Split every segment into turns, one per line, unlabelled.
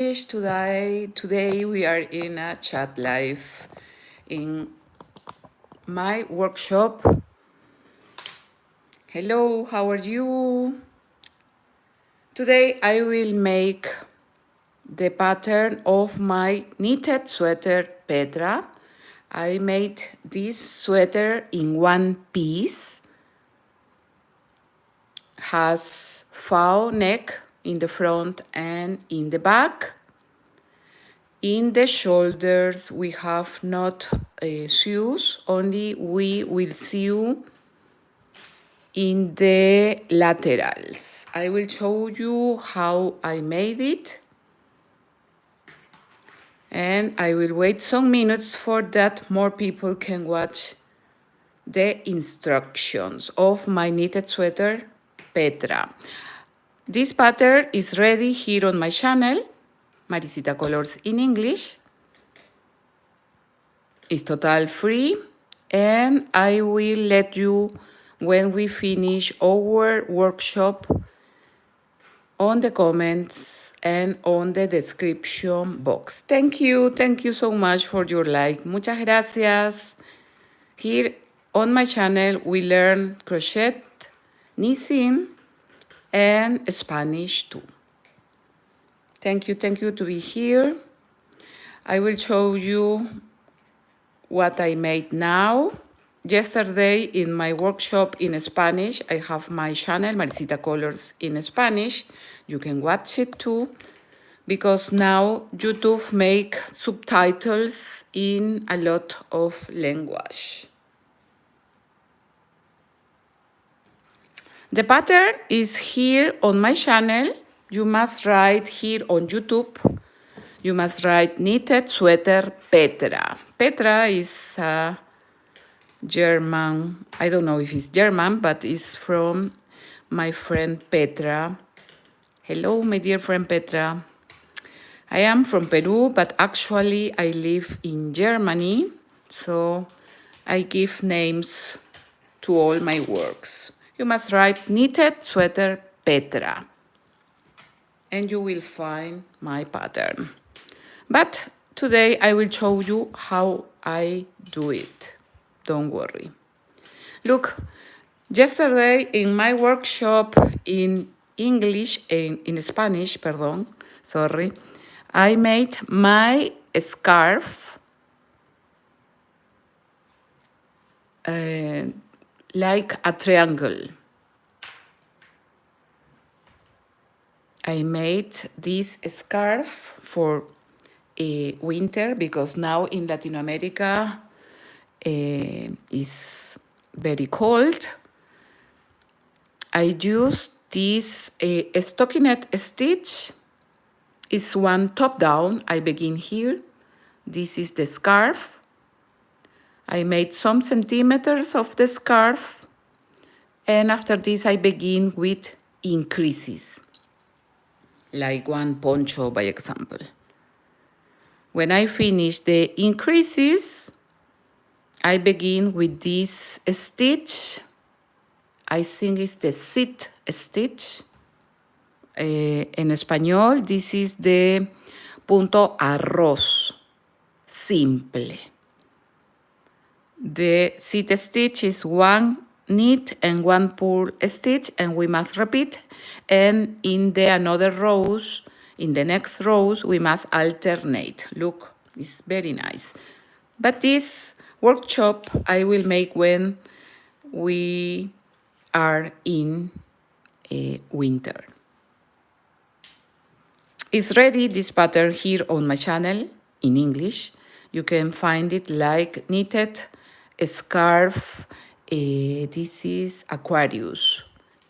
Today we are in a chat live in my workshop. Hello, how are you? Today I will make the pattern of my knitted sweater Petra. I made this sweater in one piece. Has faux neck in the front and in the back. In the shoulders, we have not sews, only we will sew in the laterals. I will show you how I made it. And I will wait some minutes for that more people can watch the instructions of my knitted sweater, Petra. This pattern is ready here on my channel, Maricita Colors in English. It's total free, and I will let you when we finish our workshop on the comments and on the description box. Thank you so much for your like. Muchas gracias. Here on my channel we learn crochet, knitting, and Spanish too. Thank you to be here. I will show you what I made now. Yesterday in my workshop in Spanish, I have my channel, Maricita Colors in Spanish. You can watch it too, because now YouTube make subtitles in a lot of language. The pattern is here on my channel. You must write here on YouTube. You must write knitted sweater Petra. Petra is a German, I don't know if it's German, but it's from my friend Petra. Hello, my dear friend Petra. I am from Peru, but actually I live in Germany, so I give names to all my works. You must write knitted sweater Petra, and you will find my pattern. But today I will show you how I do it. Don't worry. Look, yesterday in my workshop in English, in Spanish, pardon, sorry, I made my scarf like a triangle. I made this scarf for winter because now in Latin America is very cold. I used this stockinette stitch. It's one top down. I begin here. This is the scarf. I made some centimeters of the scarf, and after this I begin with increases, like one poncho by example. When I finish the increases, I begin with this stitch. I think it's the sit stitch. En español, this is the punto arroz, simple. The sit stitch is one knit and one purl stitch, and we must repeat. And in the another rows, in the next rows, we must alternate. Look, it's very nice. But this workshop I will make when we are in winter. It's ready, this pattern here on my channel in English. You can find it like knitted scarf. This is Aquarius.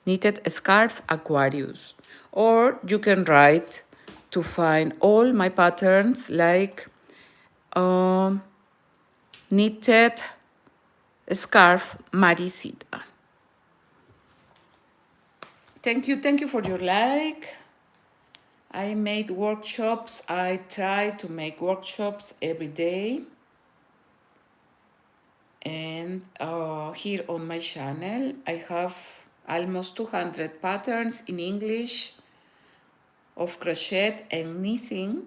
Knitted scarf Aquarius. Or you can write to find all my patterns like knitted scarf Maricita. Thank you for your like. I made workshops. I try to make workshops every day. And here on my channel, I have almost 200 patterns in English. of crochet and knitting.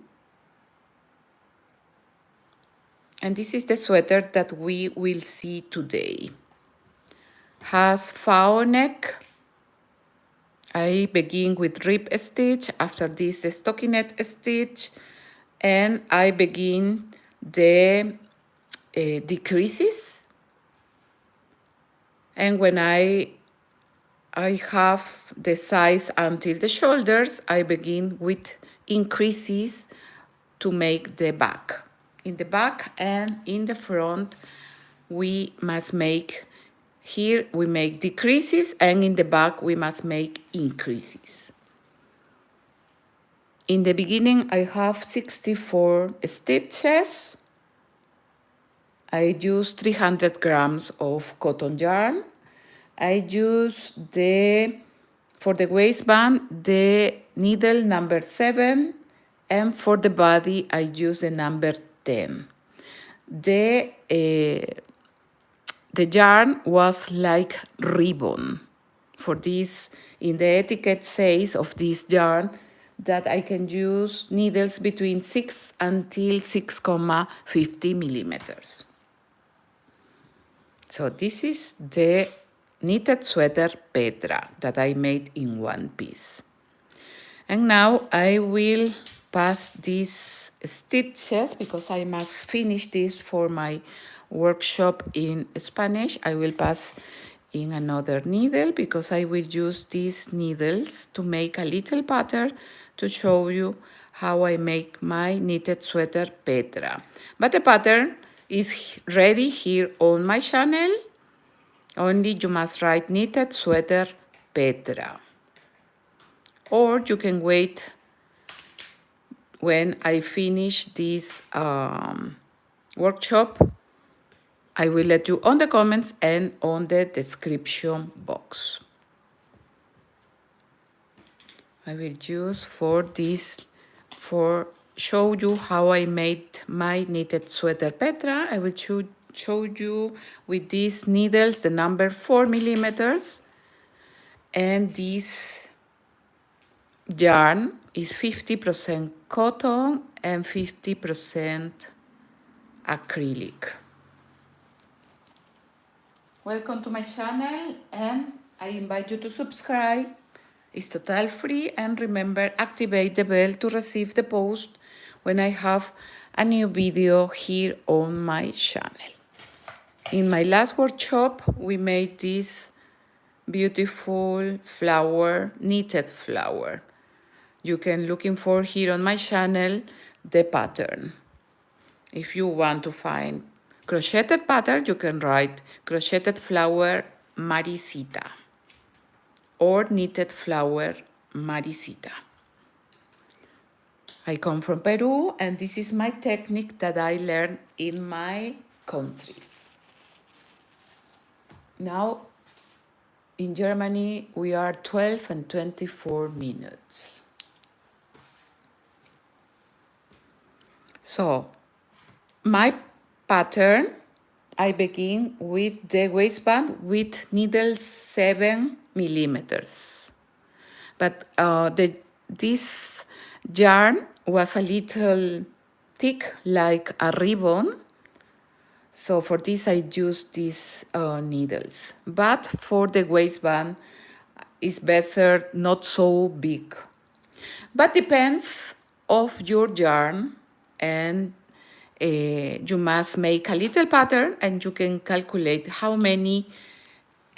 And this is the sweater that we will see today. Has foul neck. I begin with rib stitch, after this the stockinette stitch, and I begin the decreases. And when I have the size until the shoulders, I begin with increases to make the back. In the back and in the front, we must make, here we make decreases, and in the back we must make increases. In the beginning, I have 64 stitches. I use 300 grams of cotton yarn. I use for the waistband, the needle number 7, and for the body, I use the number 10. The yarn was like ribbon. For this, in the etiquette says of this yarn that I can use needles between 6 until 6,50 millimeters. So this is the knitted sweater Petra that I made in one piece. And now I will pass these stitches because I must finish this for my workshop in Spanish. I will pass in another needle because I will use these needles to make a little pattern to show you how I make my knitted sweater Petra. But the pattern is ready here on my channel. Only you must write knitted sweater Petra. Or you can wait when I finish this workshop. I will let you on the comments and on the description box. I will use for this, for show you how I made my knitted sweater Petra. I will show you with these needles the number 4 millimeters, and this yarn is 50% cotton and 50% acrylic. Welcome to my channel, and I invite you to subscribe. It's totally free, and remember, activate the bell to receive the post when I have a new video here on my channel. In my last workshop, we made this beautiful flower, knitted flower. You can looking for here on my channel the pattern. If you want to find crocheted pattern, you can write crocheted flower Maricita or knitted flower Maricita. I come from Peru, and this is my technique that I learned in my country. Now, in Germany, we are 12 and 24 minutes. So, my pattern, I begin with the waistband with needle 7 millimeters. But this yarn was a little thick, like a ribbon. So for this, I use these needles. But for the waistband, it's better not so big. But depends of your yarn, and you must make a little pattern, and you can calculate how many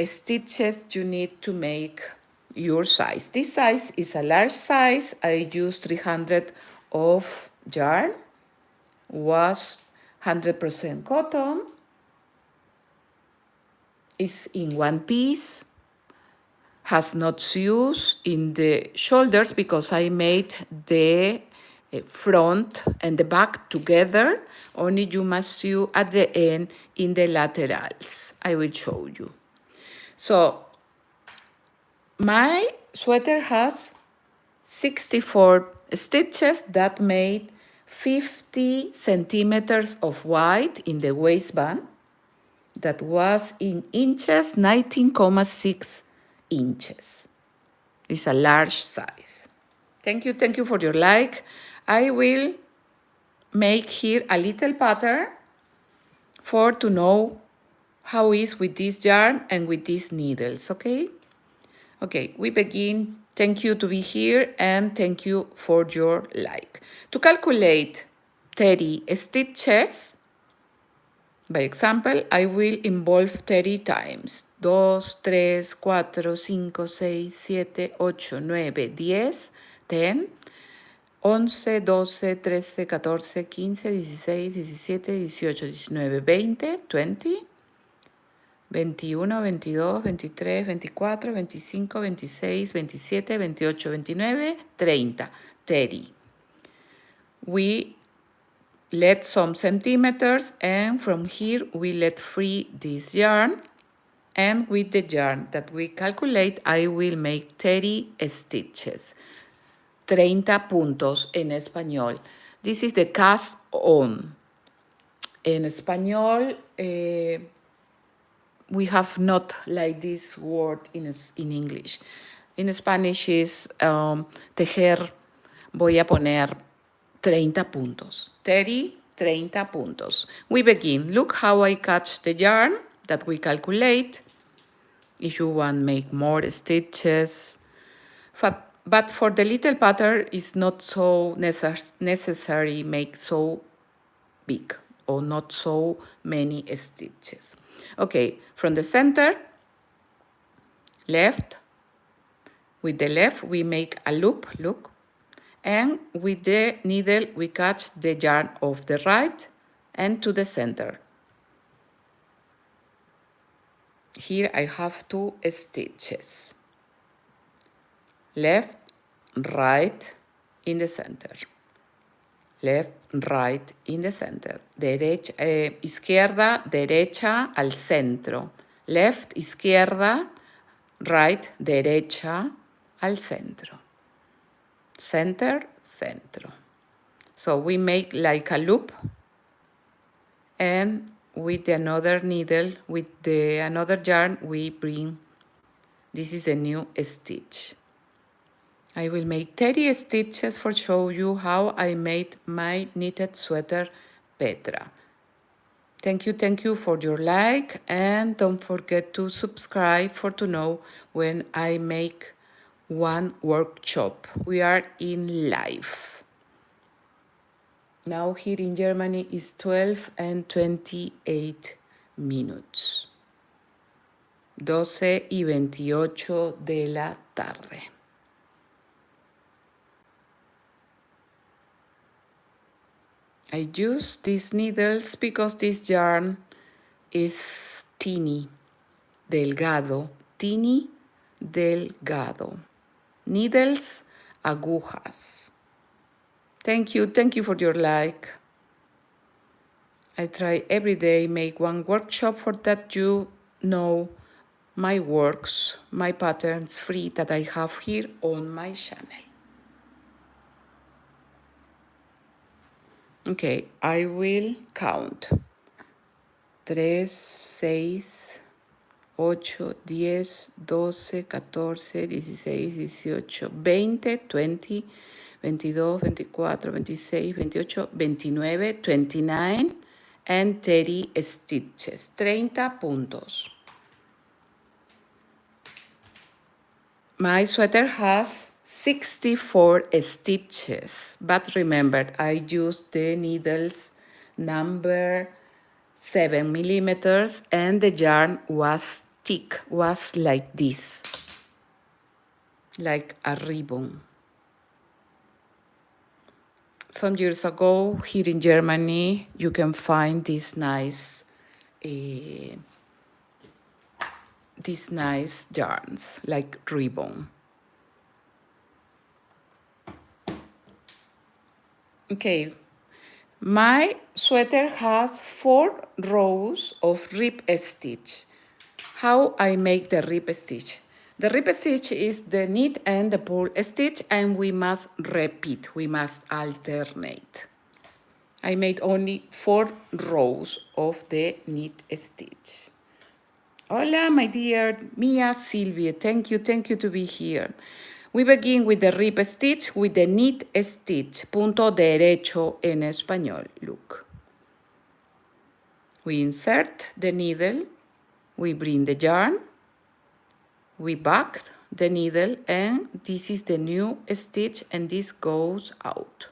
stitches you need to make your size. This size is a large size. I use 300 of yarn, was 100% cotton, is in one piece, has not sews in the shoulders because I made the front and the back together. Only you must sew at the end in the laterals. I will show you. So my sweater has 64 stitches that made 50 centimeters of wide in the waistband. That was in inches, 19,6 inches. It's a large size. Thank you for your like. I will make here a little pattern for to know how is with this yarn and with these needles, okay? Okay, we begin. Thank you to be here and thank you for your like. To calculate 30 stitches, by example, I will involve 30 times. 2, 3, 4, 5, 6, 7, 8, 9, 10, 10, 11, 12, 13, 14, 15, 16, 17, 18, 19, 20, 20, 21, 22, 23, 24, 25, 26, 27, 28, 29, 30, 30. We let some centimeters and from here we let free this yarn, and with the yarn that we calculate I will make 30 stitches. 30 puntos en español. This is the cast on. En español, we have not like this word in English. In Spanish is tejer, voy a poner 30 puntos. 30 puntos. We begin. Look how I catch the yarn that we calculate. If you want make more stitches. But for the little pattern, it's not so necessary make so big or not so many stitches. Okay, from the center, left, with the left we make a loop, look, and with the needle we catch the yarn of the right and to the center. Here I have 2 stitches. Left, right, in the center. Left, right, in the center. Derecha, izquierda, derecha, al centro. Left, izquierda, right, derecha, al centro. Center, centro. So we make like a loop, and with another needle, with the another yarn, we bring, this is a new stitch. I will make 30 stitches for show you how I made my knitted sweater Petra. Thank you for your like, and don't forget to subscribe for to know when I make one workshop. We are in live. Now here in Germany is 12 and 28 minutes. 12:28 de la tarde. I use these needles because this yarn is teeny, delgado, teeny, delgado. Needles, agujas. Thank you for your like. I try every day make one workshop for that you know my works, my patterns free that I have here on my channel. Okay, I will count. 3, 6, 8, 10, 12, 14, 16, 18, 20, 20, 22, 24, 26, 28, 29, 29, and 30 stitches. 30 puntos. My sweater has 64 stitches, but remember, I used the needles number 7 millimeters, and the yarn was thick, was like this, like a ribbon. Some years ago, here in Germany, you can find these nice yarns, like ribbon. Okay, my sweater has 4 rows of rib stitch. How I make the rib stitch? The rib stitch is the knit and the pull stitch, and we must repeat, we must alternate. I made only 4 rows of the knit stitch. Hola, my dear Mia Silvia, thank you to be here. We begin with the rib stitch with the knit stitch, punto derecho en español, look. We insert the needle, we bring the yarn, we back the needle, and this is the new stitch, and this goes out.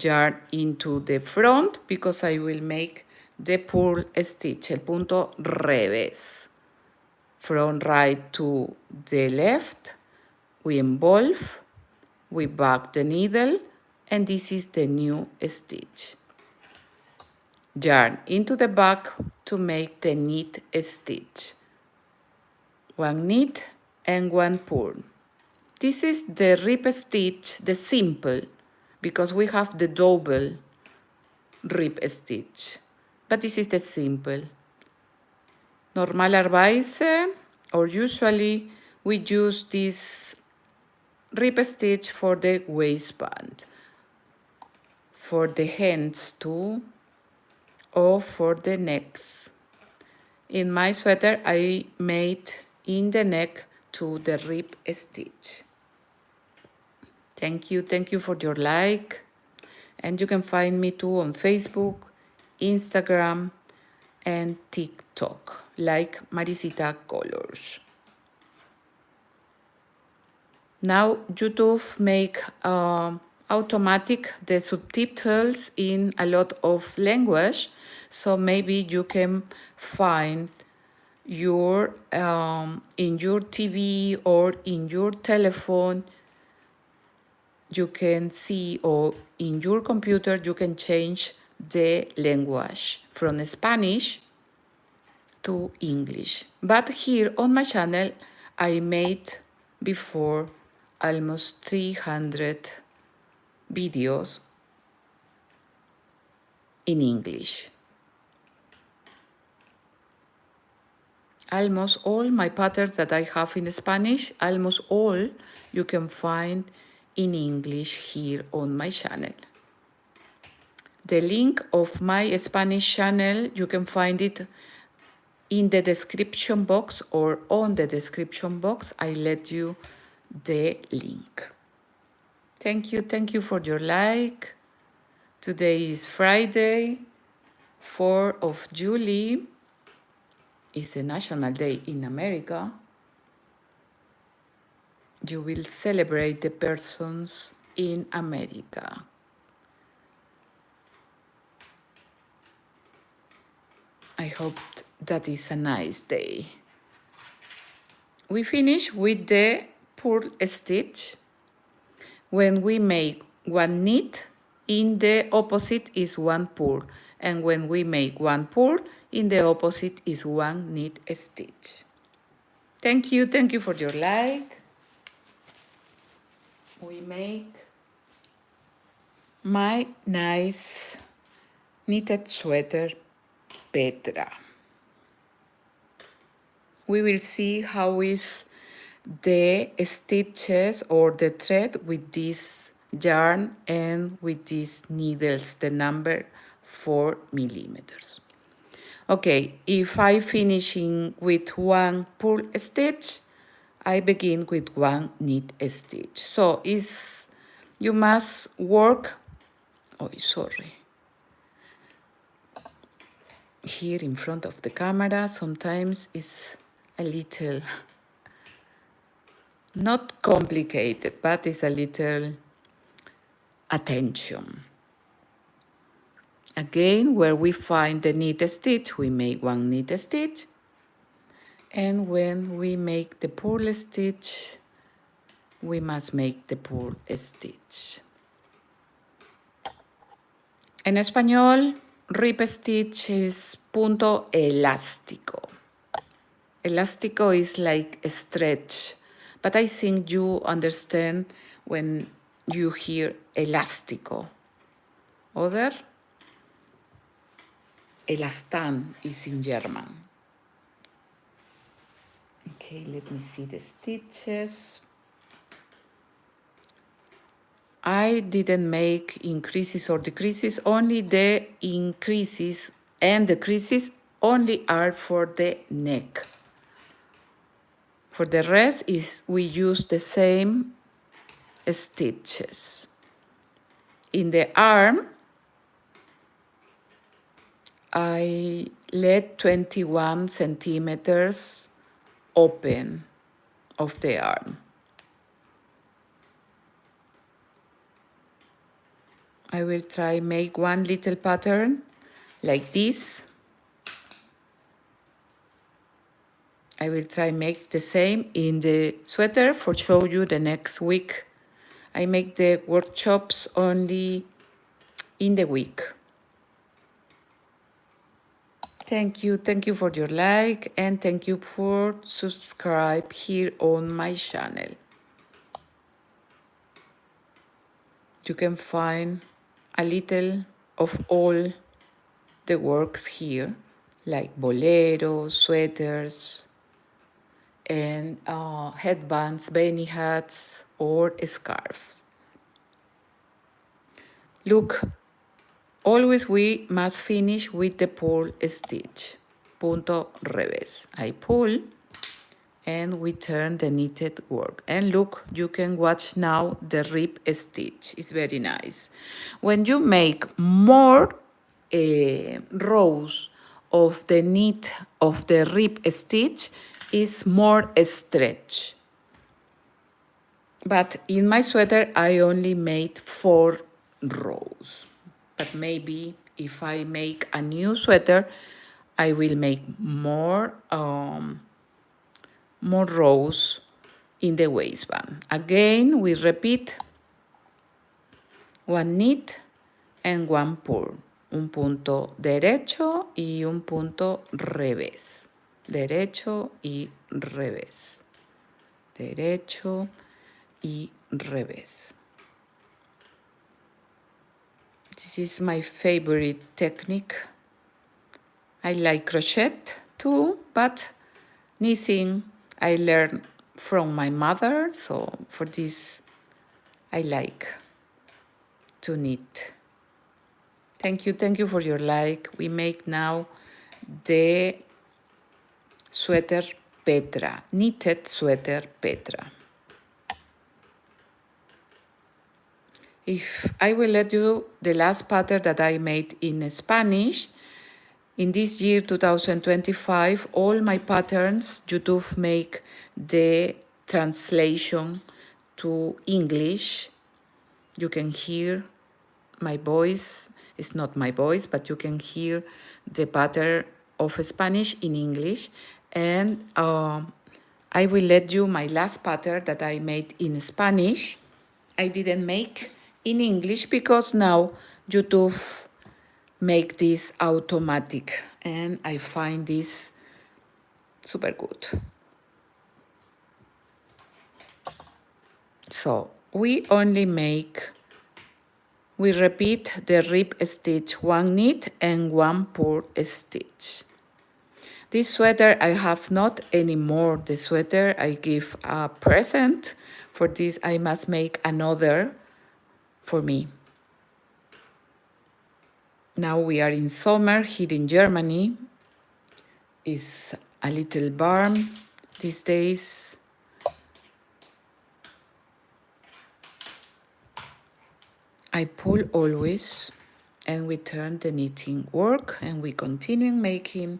Yarn into the front because I will make the purl stitch, el punto revés. From right to the left, we involve, we back the needle, and this is the new stitch. Yarn into the back to make the knit stitch. One knit and one purl. This is the rib stitch, the simple, because we have the double rib stitch, but this is the simple. Normalerweise, or usually, we use this rib stitch for the waistband, for the hands too, or for the necks. In my sweater, I made in the neck to the rib stitch. Thank you for your like. And you can find me too on Facebook, Instagram, and TikTok, like Maricita Colors. Now YouTube make automatic the subtitles in a lot of language, so maybe you can find your in your TV or in your telephone. You can see, or in your computer, you can change the language from Spanish to English. But here on my channel, I made before almost 300 videos in English. Almost all my patterns that I have in Spanish, almost all you can find in English here on my channel. The link of my Spanish channel, you can find it in the description box or on the description box. I let you the link. Thank you for your like. Today is Friday, 4th of July. It's a national day in America. You will celebrate the persons in America. I hope that is a nice day. We finish with the purl stitch. When we make one knit, in the opposite is one purl. And when we make one purl, in the opposite is one knit stitch. Thank you for your like. We make my nice knitted sweater, Petra. We will see how is the stitches or the thread with this yarn and with these needles, the number 4 millimeters. Okay, if I finishing with one purl stitch, I begin with one knit stitch. So you must work, here in front of the camera, sometimes it's a little, not complicated, but it's a little attention. Again, where we find the knit stitch, we make one knit stitch. And when we make the purl stitch, we must make the purl stitch. En español, rib stitch is punto elástico. Elástico is like a stretch, but I think you understand when you hear elástico. Other, elastán is in German. Okay, let me see the stitches. I didn't make increases or decreases, only the increases and decreases only are for the neck. For the rest is we use the same stitches. In the arm, I let 21 centimeters open of the arm. I will try make one little pattern like this. I will try make the same in the sweater for show you the next week. I make the workshops only in the week. Thank you for your like and thank you for subscribe here on my channel. You can find a little of all the works here, like bolero, sweaters, and headbands, beanie hats, or scarves. Look, always we must finish with the pull stitch, punto revés. I pull and we turn the knitted work. And look, you can watch now the rib stitch. It's very nice. When you make more rows of the knit of the rib stitch, is more stretch. But in my sweater, I only made 4 rows. But maybe if I make a new sweater, I will make more rows in the waistband. Again, we repeat 1 knit and 1 pull. Un punto derecho y un punto revés. Derecho y revés. Derecho y revés. This is my favorite technique. I like crochet too, but knitting I learned from my mother, so for this I like to knit. Thank you for your like. We make now the sweater Petra, knitted sweater Petra. If I will let you the last pattern that I made in Spanish, in this year 2025, all my patterns, YouTube make the translation to English. You can hear my voice. It's not my voice, but you can hear the pattern of Spanish in English. And I will let you my last pattern that I made in Spanish. I didn't make in English because now YouTube make this automatic and I find this super good. So we only we repeat the rib stitch, 1 knit and 1 pull stitch. This sweater I have not anymore. The sweater I give a present. For this I must make another for me. Now we are in summer here in Germany. It's a little warm these days. I pull always and we turn the knitting work and we continue making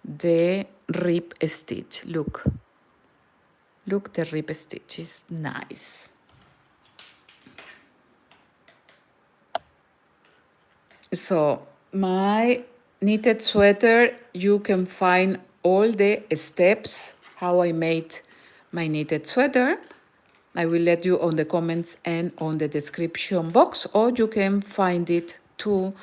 the rib stitch. Look, the rib stitch is nice. So my knitted sweater, you can find all the steps how I made my knitted sweater. I will let you on the comments and on the description box, or you can find it too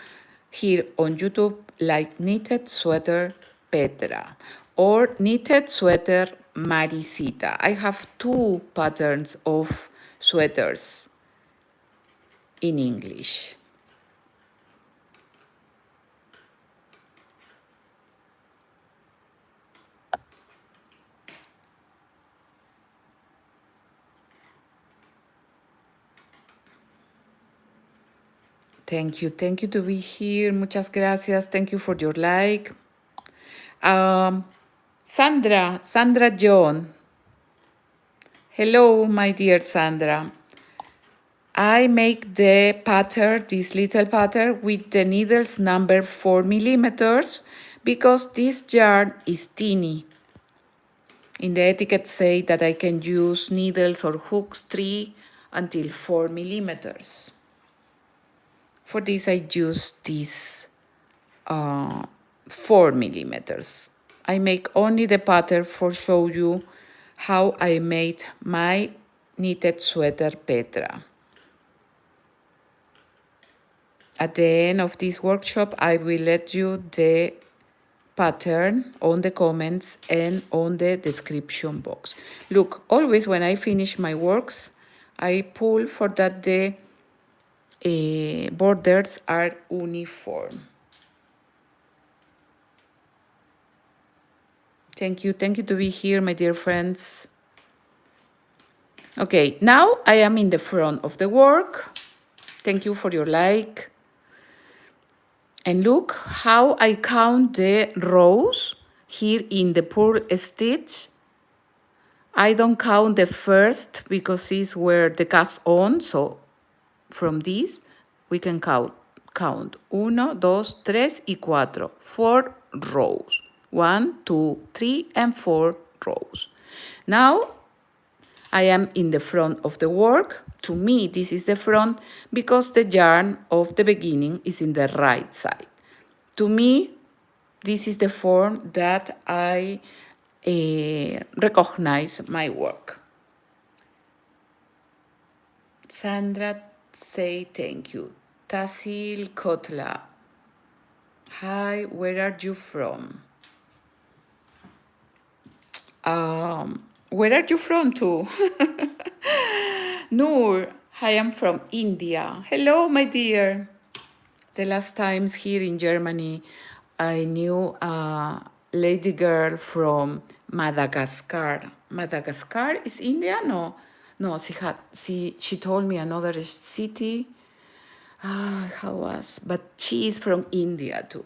here on YouTube, like knitted sweater Petra or knitted sweater Maricita. I have 2 patterns of sweaters in English. Thank you to be here. Muchas gracias. Thank you for your like. Sandra John, Hello, my dear Sandra. I make the pattern, this little pattern, with the needles number 4 millimeters because this yarn is teeny. In the etiquette say that I can use needles or hooks 3 until 4 millimeters. For this I use this 4 millimeters. I make only the pattern for show you how I made my knitted sweater Petra. At the end of this workshop, I will let you the pattern on the comments and on the description box. Look, always when I finish my works, I pull for that the borders are uniform. Thank you to be here, my dear friends. Okay, now I am in the front of the work. Thank you for your like. And look how I count the rows here in the purl stitch. I don't count the first because it's where the cast on, so from this we can count 1, 2, 3 y 4, 4 rows. 1, 2, 3 and 4 rows. Now I am in the front of the work. To me, this is the front because the yarn of the beginning is in the right side. To me, this is the form that I recognize my work. Sandra say thank you. Tasil Kotla. Hi, where are you from? Where are you from too? Noor, I am from India. Hello, my dear. The last times here in Germany, I knew a lady girl from Madagascar. Madagascar is India? No, she told me another city. How was? But she is from India too.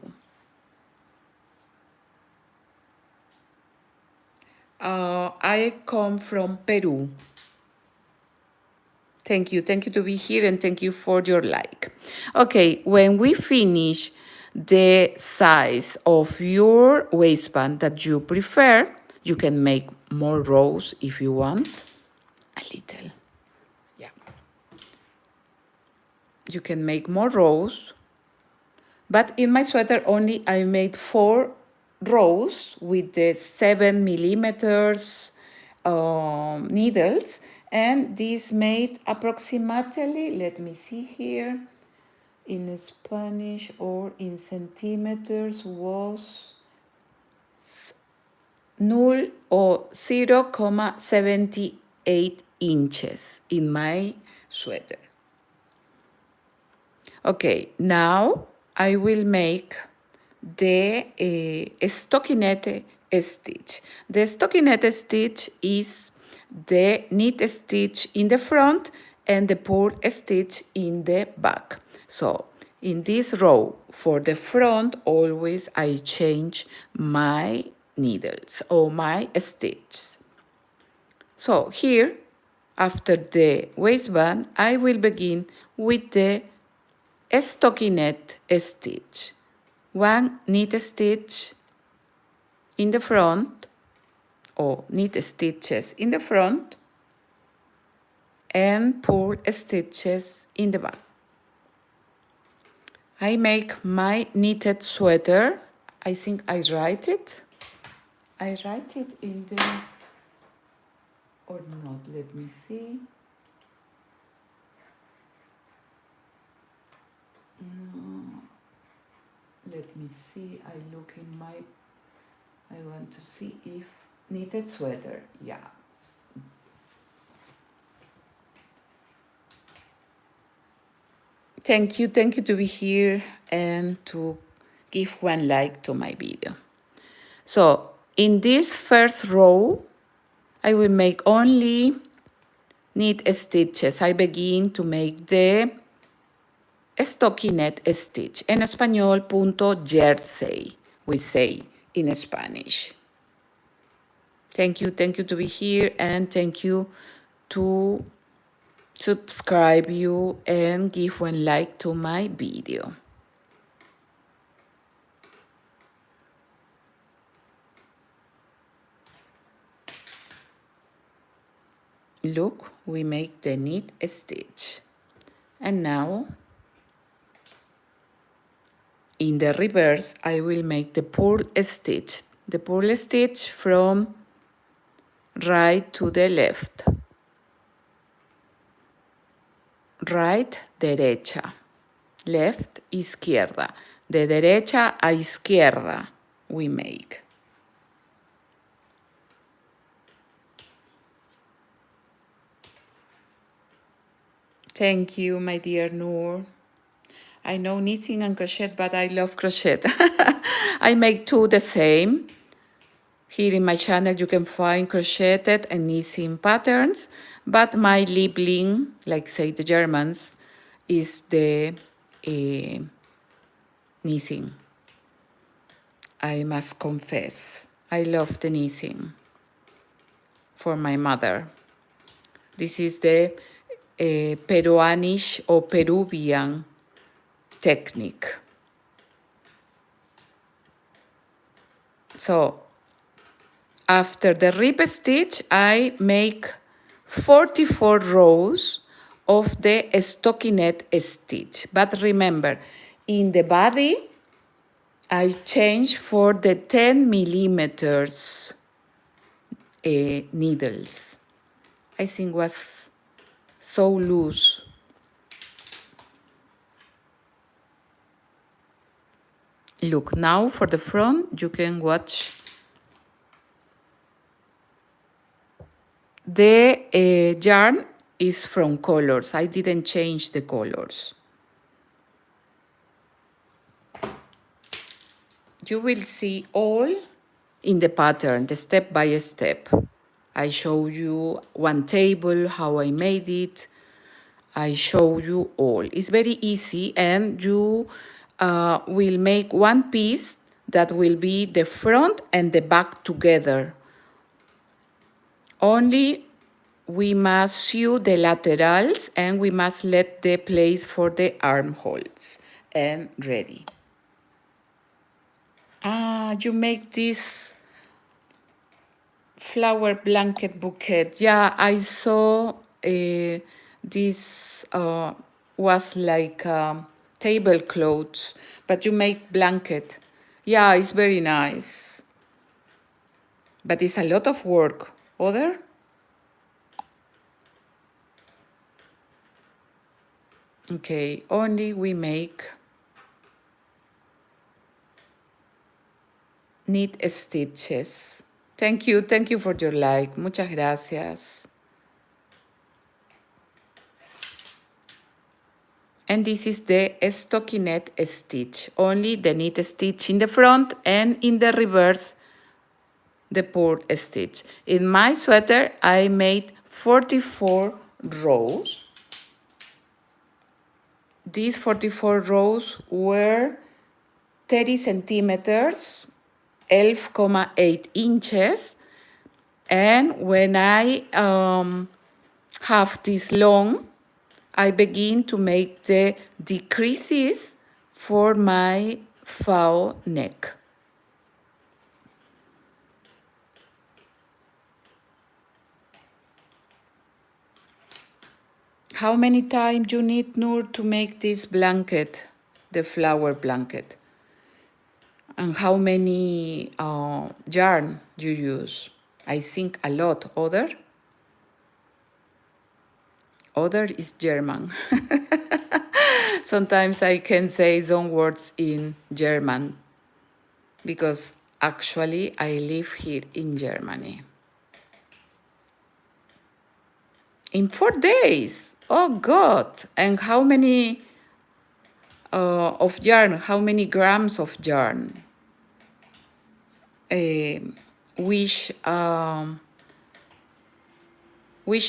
I come from Peru. Thank you to be here and thank you for your like. Okay, when we finish the size of your waistband that you prefer, you can make more rows if you want. A little, yeah. You can make more rows, but in my sweater only I made 4 rows with the 7 millimeters needles, and this made approximately, let me see here, in Spanish or in centimeters was 0 or 0.78 inches in my sweater. Okay, now I will make the stockinette stitch. The stockinette stitch is the knit stitch in the front and the purl stitch in the back. So in this row for the front, always I change my needles or my stitches. So here, after the waistband, I will begin with the stockinette stitch. 1 knit stitch in the front, or knit stitches in the front, and purl stitches in the back. I make my knitted sweater. I think I write it. I write it in the, or not, let me see. No. Let me see, I look in my, I want to see if knitted sweater, yeah. Thank you to be here and to give 1 like to my video. So in this first row, I will make only knit stitches. I begin to make the stockinette stitch. En español, punto jersey, we say in Spanish. Thank you to be here and thank you to subscribe you and give one like to my video. Look, we make the knit stitch. And now, in the reverse, I will make the purl stitch. The purl stitch from right to the left. Right, derecha. Left, izquierda. De derecha a izquierda we make. Thank you, my dear Noor. I know knitting and crochet, but I love crochet. I make two the same. Here in my channel you can find crocheted and knitting patterns, but my Liebling, like say the Germans, is the knitting. I must confess, I love the knitting for my mother. This is the Peruanish or Peruvian technique. So after the rib stitch, I make 44 rows of the stockinette stitch. But remember, in the body, I change for the 10 millimeters needles. I think was so loose. Look, now for the front, you can watch the yarn is from colors. I didn't change the colors. You will see all in the pattern, the step by step. I show you one table, how I made it. I show you all. It's very easy, and you will make one piece that will be the front and the back together. Only we must sew the laterals and we must let the place for the armholes. And ready. You make this flower blanket bouquet. Yeah, I saw this was like tablecloths, but you make blanket. Yeah, it's very nice. But it's a lot of work. Other? Okay, only we make knit stitches. Thank you for your like. Muchas gracias. And this is the stockinette stitch. Only the knit stitch in the front and in the reverse the purl stitch. In my sweater I made 44 rows. These 44 rows were 30 centimeters, 11.8 inches. And when I have this long, I begin to make the decreases for my faux neck. How many times you need, Noor, to make this blanket, the flower blanket? And how many yarn you use? I think a lot. Other? Other is German. Sometimes I can say some words in German because actually I live here in Germany. In 4 days. Oh God. And how many of yarn? How many grams of yarn? Which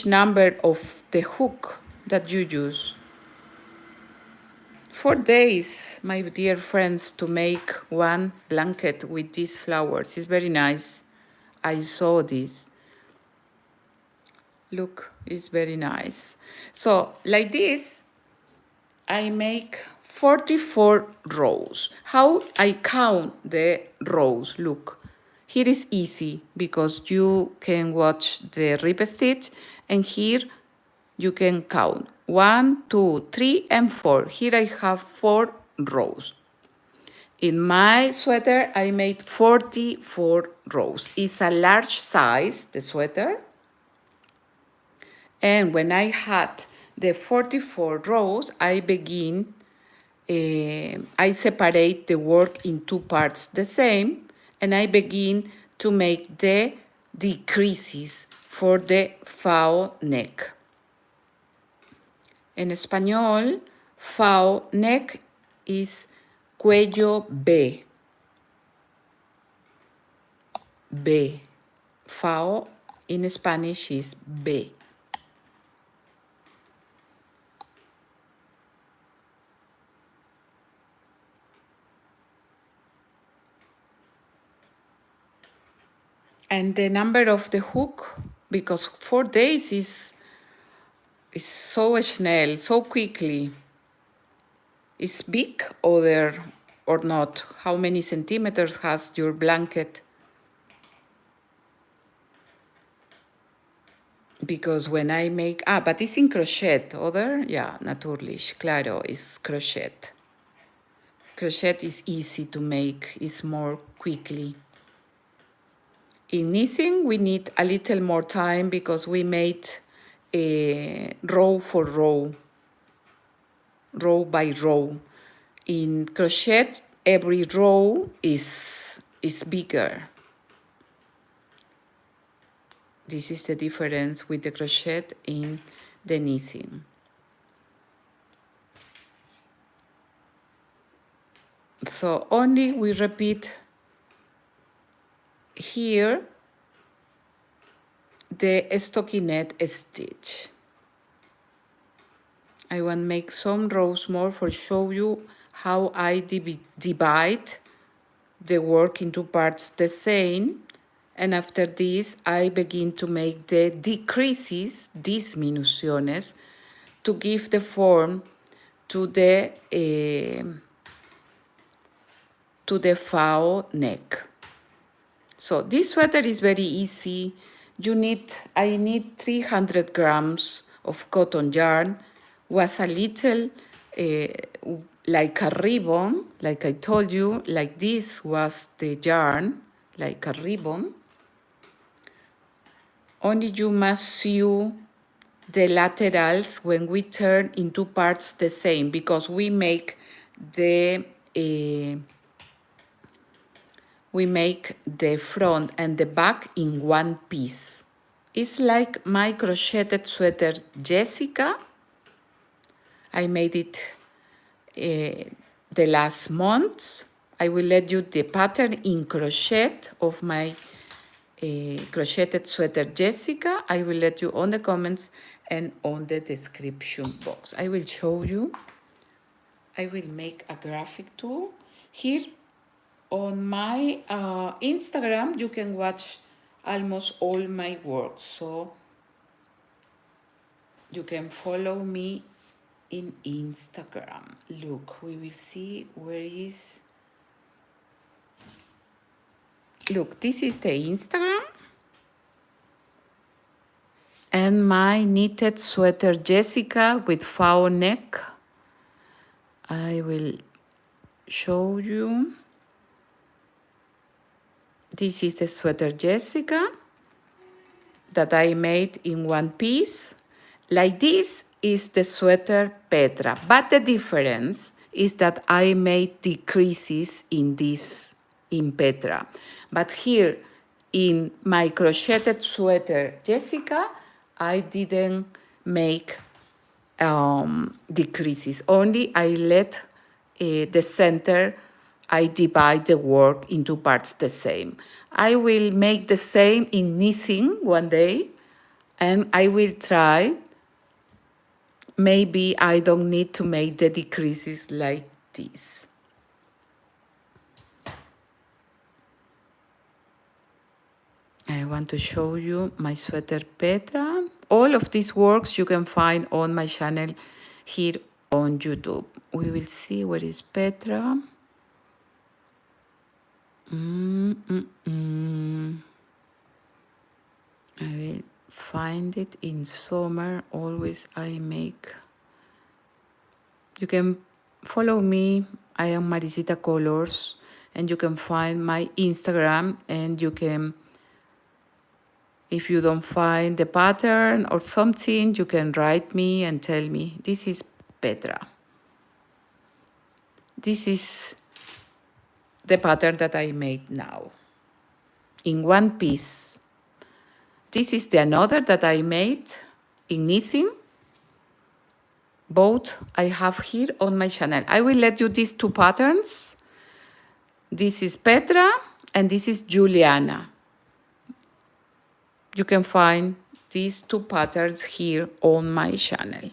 number of the hook that you use? 4 days, my dear friends, to make one blanket with these flowers. It's very nice. I saw this. Look, It's very nice. So like this, I make 44 rows. How I count the rows? Look, here is easy because you can watch the rib stitch, and here you can count 1, 2, 3, and 4. Here I have 4 rows. In my sweater, I made 44 rows. It's a large size, the sweater. And when I had the 44 rows, I separate the work in 2 parts the same, and I begin to make the decreases for the faux neck. En español, faux neck is cuello B. B. Faux in Spanish is B. And the number of the hook, because 4 days is so schnell, so quickly. Is big or not? How many centimeters has your blanket? Because when I make, but it's in crochet, other? Yeah, natürlich, claro, it's crochet. Crochet is easy to make, it's more quickly. In knitting, we need a little more time because we made a row for row by row. In crochet, every row is bigger. This is the difference with the crochet in the knitting. So only we repeat here the stockinette stitch. I want to make some rows more for show you how I divide the work into parts the same. And after this, I begin to make the decreases, disminuciones, to give the form to the faux neck. So this sweater is very easy. I need 300 grams of cotton yarn, was a little like a ribbon, like I told you, like this was the yarn, like a ribbon. Only you must sew the laterals when we turn in 2 parts the same, because we make the front and the back in one piece. It's like my crocheted sweater Jessica. I made it the last month. I will let you the pattern in crochet of my crocheted sweater Jessica. I will let you on the comments and on the description box. I will show you. I will make a graphic tool. Here on my Instagram, you can watch almost all my work. So you can follow me in Instagram. Look, we will see where is. Look, this is the Instagram. And my knitted sweater Jessica with faux neck. I will show you. This is the sweater Jessica that I made in one piece. Like this is the sweater Petra, but the difference is that I made decreases in Petra. But here in my crocheted sweater Jessica, I didn't make decreases. Only I let the center, I divide the work into parts the same. I will make the same in knitting one day, and I will try. Maybe I don't need to make the decreases like this. I want to show you my sweater Petra all of these works you can find on my channel here on YouTube. We will see where is Petra. I will find it in summer. Always I make. You can follow me. I am Maricita Colors, and you can find my Instagram, and you can, if you don't find the pattern or something, you can write me and tell me, this is Petra. This is the pattern that I made now in one piece. This is the another that I made in knitting. Both I have here on my channel. I will let you these two patterns. This is Petra and this is Juliana. You can find these two patterns here on my channel.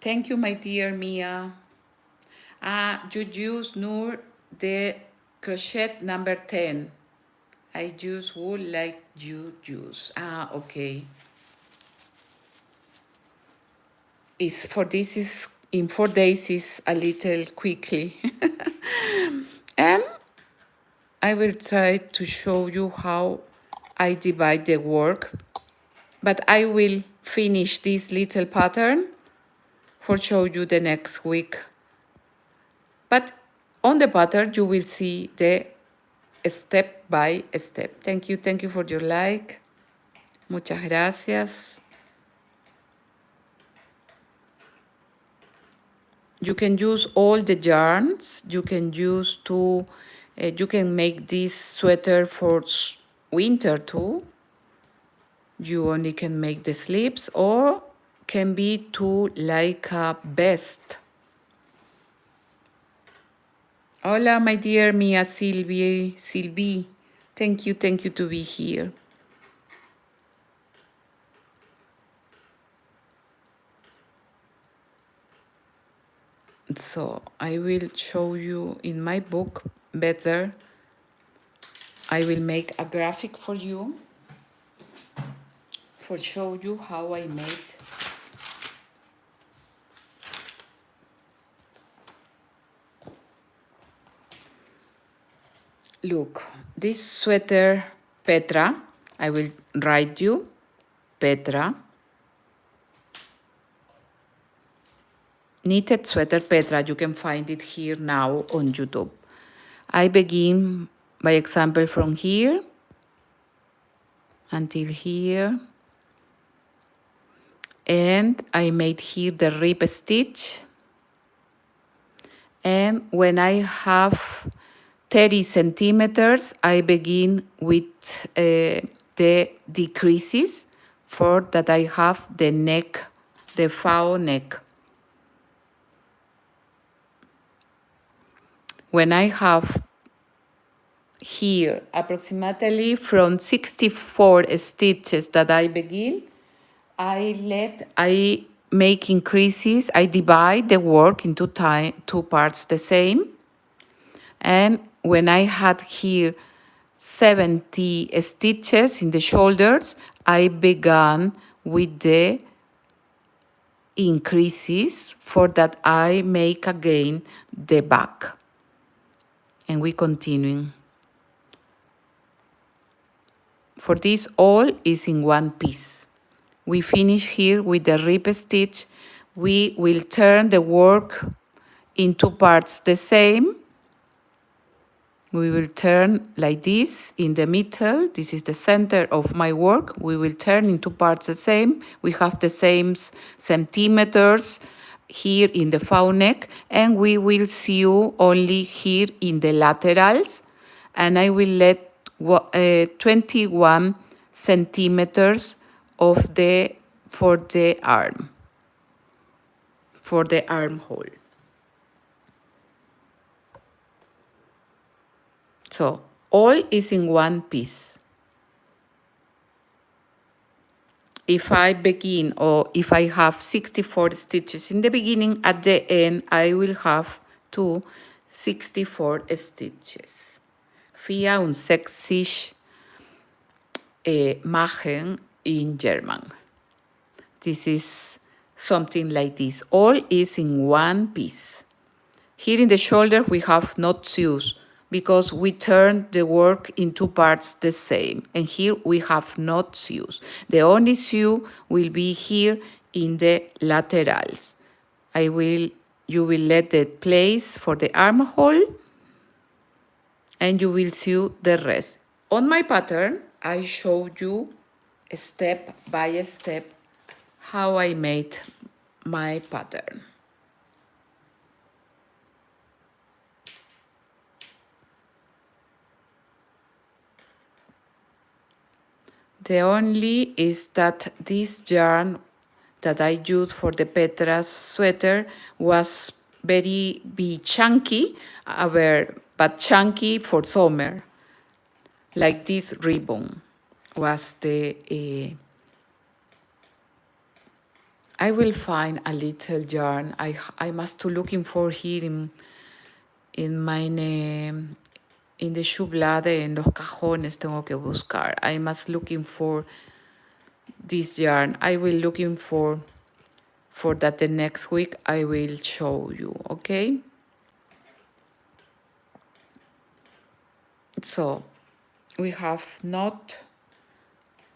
Thank you, my dear Mia. You use, Noor, the crochet number 10. I use wool like you use. Okay. For this is in 4 days is a little quickly. And I will try to show you how I divide the work, but I will finish this little pattern for show you the next week. But on the pattern you will see the step by step. Thank you for your like. Muchas gracias. You can use all the yarns. You can use you can make this sweater for winter too. You only can make the sleeves, or can be to like a vest. Hola, my dear Mia Sylvie. Thank you to be here. So I will show you in my book better. I will make a graphic for you for show you how I made. Look, this sweater, Petra, I will write you, Petra. Knitted sweater Petra, you can find it here now on YouTube. I begin by example from here until here. And I made here the rib stitch. And when I have 30 centimeters, I begin with the decreases for that I have the neck, the foul neck. When I have here approximately from 64 stitches that I begin, I make increases, I divide the work into two parts the same. And when I had here 70 stitches in the shoulders, I began with the increases for that I make again the back. And we continuing. For this all is in one piece. We finish here with the rib stitch. We will turn the work in two parts the same. We will turn like this in the middle. This is the center of my work. We will turn in two parts the same. We have the same centimeters here in the foul neck, and we will sew only here in the laterals. And I will let 21 centimeters of for the armhole. So all is in one piece. If I begin, or if I have 64 stitches in the beginning, at the end I will have 64 stitches. Via un 6 stitch machen in German. This is something like this. All is in one piece. Here in the shoulder we have not sews because we turn the work in two parts the same. And here we have not sews. The only sew will be here in the laterals. You will let the place for the armhole and you will sew the rest. On my pattern, I showed you step by step how I made my pattern. The only is that this yarn that I used for the Petra sweater was very chunky, but chunky for summer. Like this ribbon was the... I will find a little yarn. I must to looking for here in meine... In the schublade, en los cajones, tengo que buscar. I must looking for this yarn. I will looking for that the next week I will show you, okay? So we have not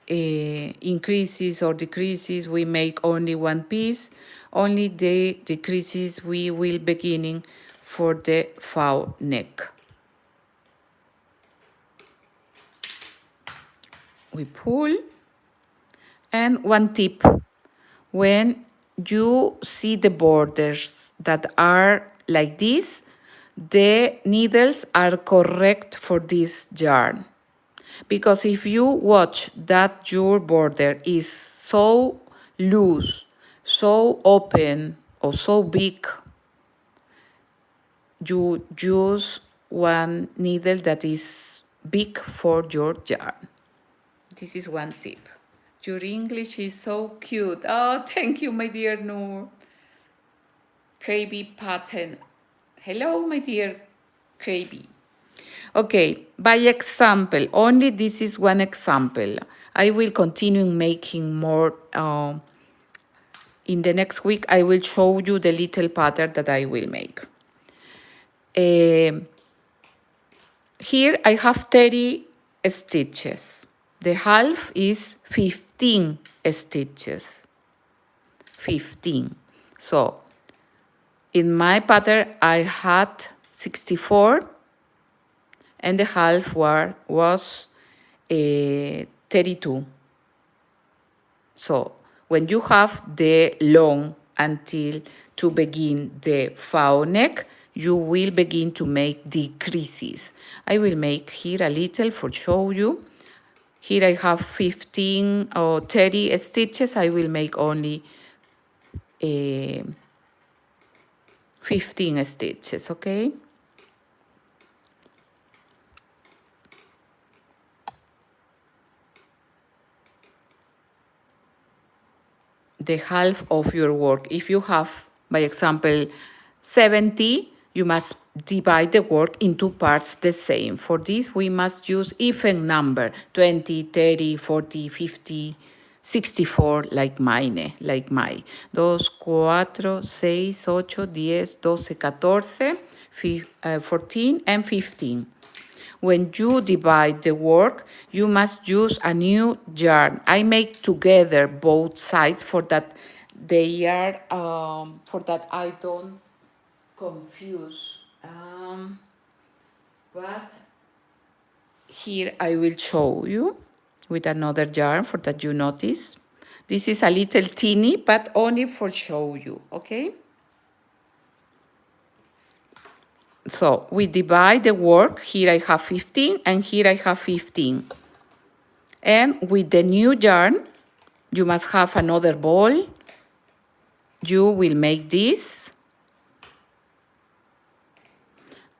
increases or decreases. We make only one piece. Only the decreases we will beginning for the faux neck. We pull. And one tip, when you see the borders that are like this, the needles are correct for this yarn. Because if you watch that your border is so loose, so open, or so big, you use one needle that is big for your yarn. This is one tip. Your English is so cute. Oh, thank you, my dear Noor. Crazy pattern. Hello, my dear Crazy. Okay, by example, only this is one example. I will continue making more. In the next week, I will show you the little pattern that I will make. Here I have 30 stitches. The half is 15 stitches. 15. So in my pattern I had 64 and the half was 32. So when you have the long until to begin the faux neck, you will begin to make decreases. I will make here a little for show you. Here I have 15 or 30 stitches. I will make only 15 stitches, okay? The half of your work. If you have, by example, 70, you must divide the work in two parts the same. For this, we must use even number, 20, 30, 40, 50, 64, like mine, like my. 2, 4, 6, 8, 10, 12, 14, 14, and 15. When you divide the work, you must use a new yarn. I make together both sides for that they are, for that I don't confuse. But here I will show you with another yarn for that you notice. This is a little teeny, but only for show you, okay? So we divide the work. Here I have 15 and here I have 15. And with the new yarn, you must have another ball. You will make this.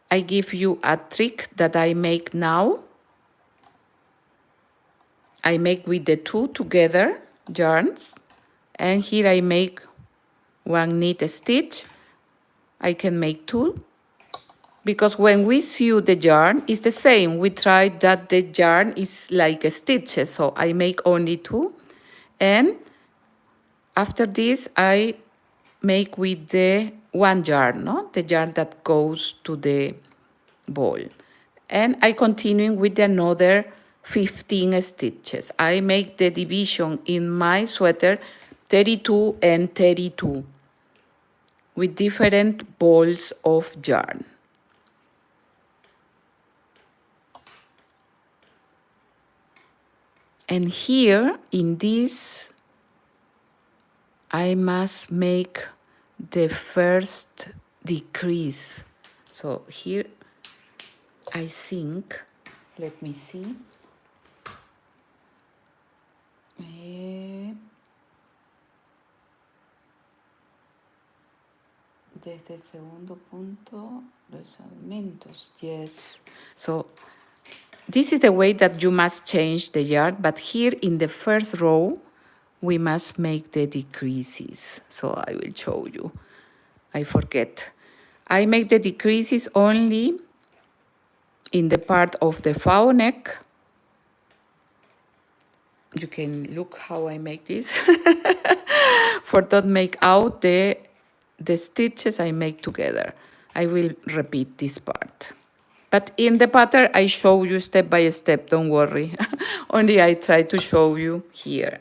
I give you a trick that I make now. I make with the two together yarns. And here I make one knit stitch. I can make two because when we sew the yarn, it's the same. We try that the yarn is like a stitches, so I make only 2. And after this, I make with the 1 yarn, no? The yarn that goes to the ball. And I continue with another 15 stitches. I make the division in my sweater 32 and 32 with different balls of yarn. And here in this, I must make the first decrease. So here, I think, let me see. Desde el segundo punto, los aumentos, yes. So this is the way that you must change the yarn, but here in the first row, we must make the decreases. So I will show you. I forget. I make the decreases only in the part of the faux neck. You can look how I make this. For don't make out the stitches I make together. I will repeat this part. But in the pattern, I show you step by step, don't worry. Only I try to show you here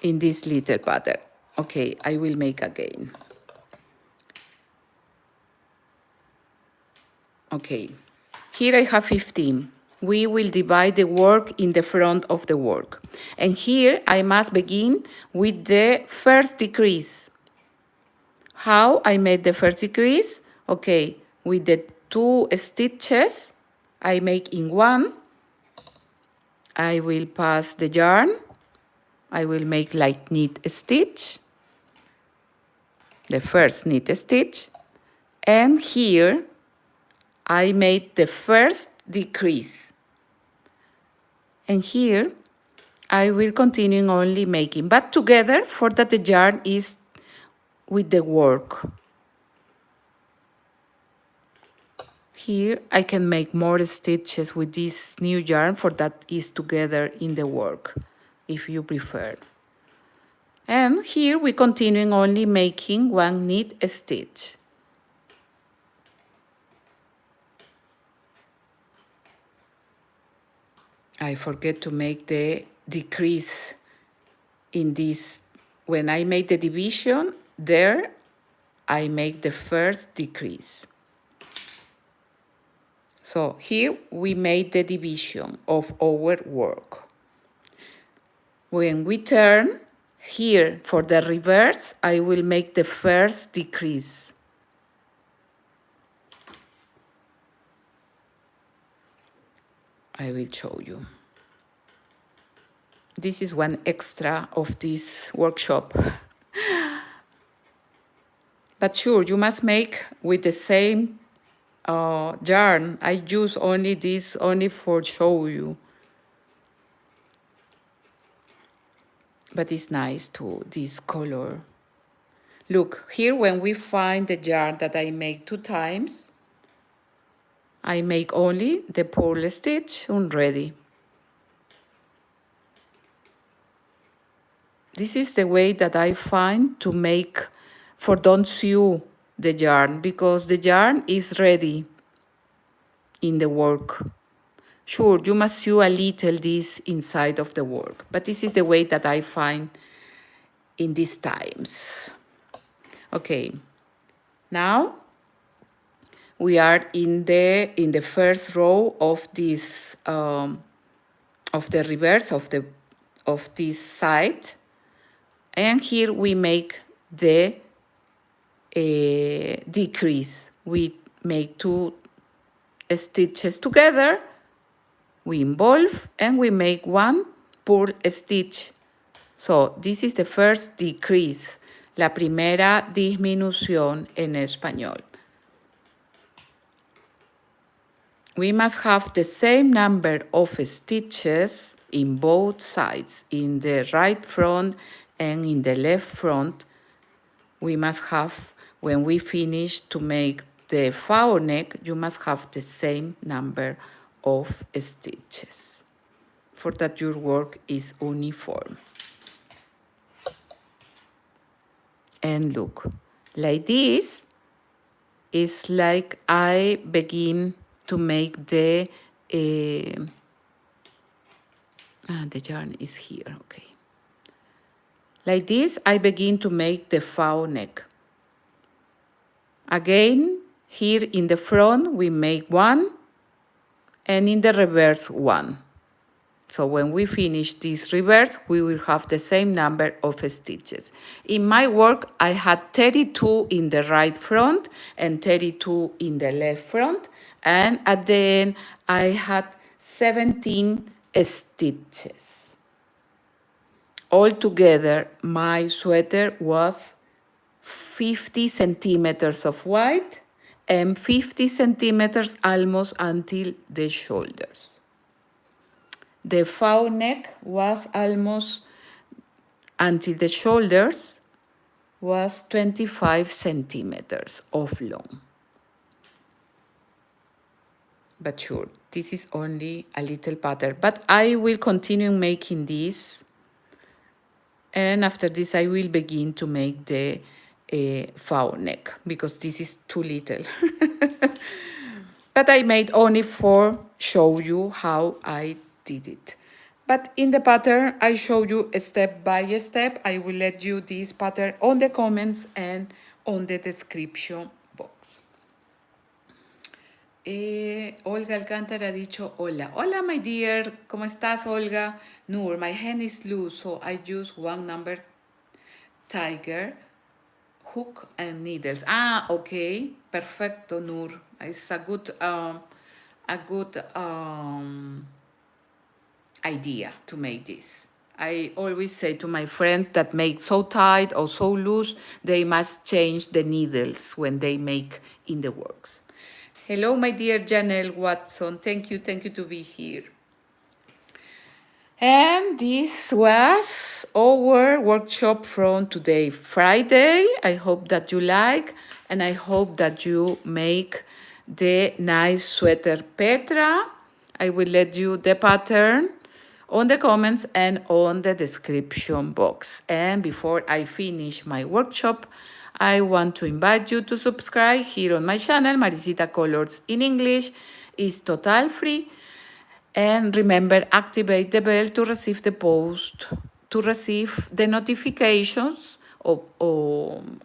in this little pattern. Okay, I will make again. Okay, here I have 15. We will divide the work in the front of the work. And here I must begin with the first decrease. How I made the first decrease? Okay, with the 2 stitches I make in 1, I will pass the yarn. I will make like knit stitch, the first knit stitch, and here I made the first decrease. And here I will continue only making, but together for that the yarn is with the work. Here I can make more stitches with this new yarn for that is together in the work, if you prefer. And here we continue only making 1 knit stitch. I forget to make the decrease in this. When I make the division, there I make the first decrease. So here we made the division of our work. When we turn, here for the reverse, I will make the first decrease. I will show you. This is one extra of this workshop. But sure, you must make with the same yarn. I use only this only for show you. But it's nice too, this color. Look, here when we find the yarn that I make 2 times, I make only the purl stitch and ready. This is the way that I find to make for don't sew the yarn, because the yarn is ready in the work. Sure, you must sew a little this inside of the work, but this is the way that I find in these times. Okay, now we are in the first row of this of the reverse of this side, and here we make the decrease. We make 2 stitches together, we involve, and we make 1 purl stitch. So this is the first decrease, la primera disminución en español. We must have the same number of stitches in both sides, in the right front and in the left front. We must have, when we finish, to make the faux neck, you must have the same number of stitches for that your work is uniform. And look, like this is like I begin to make the yarn is here, okay. Like this, I begin to make the faux neck. Again, here in the front, we make one, and in the reverse, one. So when we finish this reverse, we will have the same number of stitches. In my work, I had 32 in the right front and 32 in the left front. And at the end, I had 17 stitches. Altogether, my sweater was 50 centimeters of white and 50 centimeters almost until the shoulders. The faux neck was almost until the shoulders was 25 centimeters of long. But sure, this is only a little pattern, but I will continue making this. And after this, I will begin to make the faux neck because this is too little. But I made only for show you how I did it. But in the pattern, I show you step by step. I will let you this pattern on the comments and on the description box. Olga Alcántara ha dicho hola. Hola, my dear. ¿Cómo estás, Olga? Noor, my hand is loose, so I use one number tiger, hook and needles. Ah, okay. Perfecto, Noor. It's a good idea to make this. I always say to my friends that make so tight or so loose, they must change the needles when they make in the works. Hello, my dear Janelle Watson. Thank you to be here. And this was our workshop from today, Friday. I hope that you like, and I hope that you make the nice sweater Petra. I will let you the pattern on the comments and on the description box. And before I finish my workshop, I want to invite you to subscribe here on my channel, Maricita Colors in English. It's total free. And remember, activate the bell to receive the post, to receive the notifications or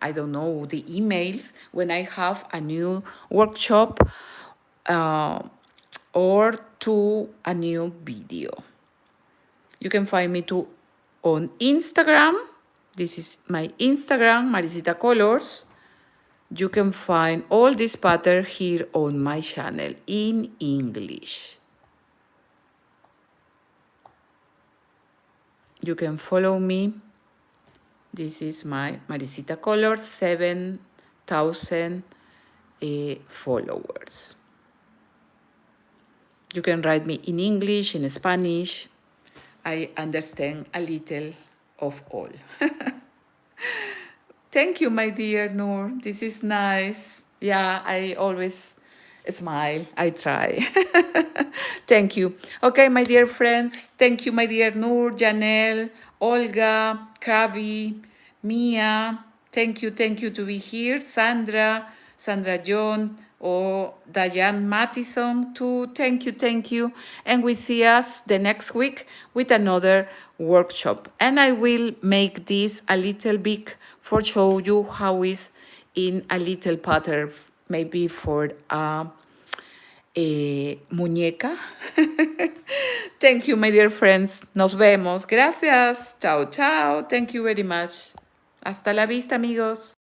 I don't know, the emails when I have a new workshop or to a new video. You can find me too on Instagram. This is my Instagram, Maricita Colors. You can find all this pattern here on my channel in English. You can follow me. This is my Maricita Colors, 7,000 followers. You can write me in English, in Spanish. I understand a little of all. Thank you, my dear Noor. This is nice. Yeah, I always smile. I try. Thank you. Okay, my dear friends. Thank you, my dear Noor, Janelle, Olga, Krabi, Mia. Thank you to be here. Sandra John, or Diane Mattison too. Thank you. And we see us the next week with another workshop. And I will make this a little big for show you how is in a little pattern, maybe for a muñeca. Thank you, my dear friends. Nos vemos. Gracias. Chao. Thank you very much. Hasta la vista, amigos.